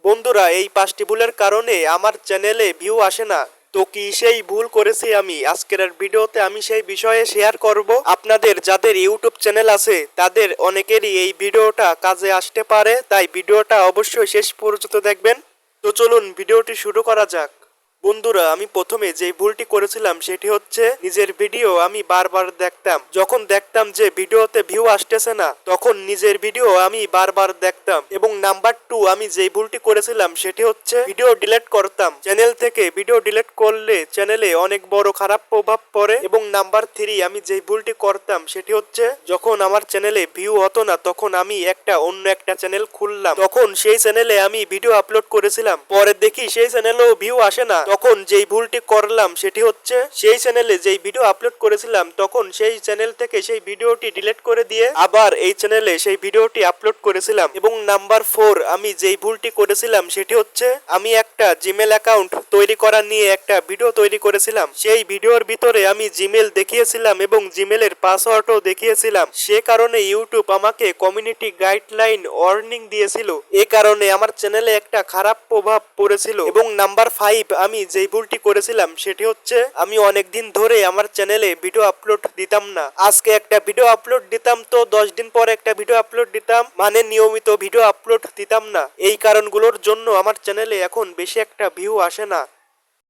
বন্ধুরা, এই 5টি ভুলের কারণে আমার চ্যানেলে ভিউ আসে না। তো কি সেই ভুল করেছি আমি? আজকের ভিডিওতে আমি সেই বিষয়ে শেয়ার করব। আপনাদের যাদের ইউটিউব চ্যানেল আছে তাদের অনেকেরই এই ভিডিওটা কাজে আসতে পারে, তাই ভিডিওটা অবশ্যই শেষ পর্যন্ত দেখবেন। তো চলুন ভিডিওটি শুরু করা যাক। বন্ধুরা, আমি প্রথমে যে ভুলটি করেছিলাম সেটি হচ্ছে নিজের ভিডিও আমি বারবার দেখতাম। যখন দেখতাম যে ভিডিওতে ভিউ আসতেছে না, তখন নিজের ভিডিও আমি বারবার দেখতাম। এবং নাম্বার 2, আমি যে ভুলটি করেছিলাম সেটি হচ্ছে ভিডিও ডিলিট করতাম। চ্যানেল থেকে ভিডিও ডিলিট করলে চ্যানেলে অনেক বড় খারাপ প্রভাব পড়ে। এবং নাম্বার 3, আমি যে ভুলটি করতাম সেটি হচ্ছে যখন আমার চ্যানেলে ভিউ হতো না তখন আমি অন্য একটা চ্যানেল খুললাম। তখন সেই চ্যানেলে আমি ভিডিও আপলোড করেছিলাম, পরে দেখি সেই চ্যানেলেও ভিউ আসে না। তখন যেই ভুলটি করলাম সেটি হচ্ছে সেই চ্যানেলে যেই ভিডিও আপলোড করেছিলাম তখন সেই চ্যানেল থেকে সেই ভিডিওটি ডিলিট করে দিয়ে আবার এই চ্যানেলে সেই ভিডিওটি আপলোড করেছিলাম। এবং নাম্বার 4, আমি যেই ভুলটি করেছিলাম সেটি হচ্ছে আমি একটা জিমেল অ্যাকাউন্ট তৈরি করা নিয়ে একটা ভিডিও তৈরি করেছিলাম। সেই ভিডিওর ভিতরে আমি জিমেল দেখিয়েছিলাম এবং জিমেলের পাসওয়ার্ডও দেখিয়েছিলাম। সে কারণে ইউটিউব আমাকে কমিউনিটি গাইডলাইন ওয়ার্নিং দিয়েছিল। এ কারণে আমার চ্যানেলে একটা খারাপ প্রভাব পড়েছিল। এবং নাম্বার 5, আমি যেই ভুলটি করেছিলাম সেটি হচ্ছে আমি অনেকদিন ধরে আমার চ্যানেলে ভিডিও আপলোড দিতাম না। আজকে একটা ভিডিও আপলোড দিতাম তো 10 দিন পর একটা ভিডিও আপলোড দিতাম, মানে নিয়মিত ভিডিও আপলোড দিতাম না। এই কারণগুলোর জন্য আমার চ্যানেলে এখন বেশি একটা ভিউ আসে না।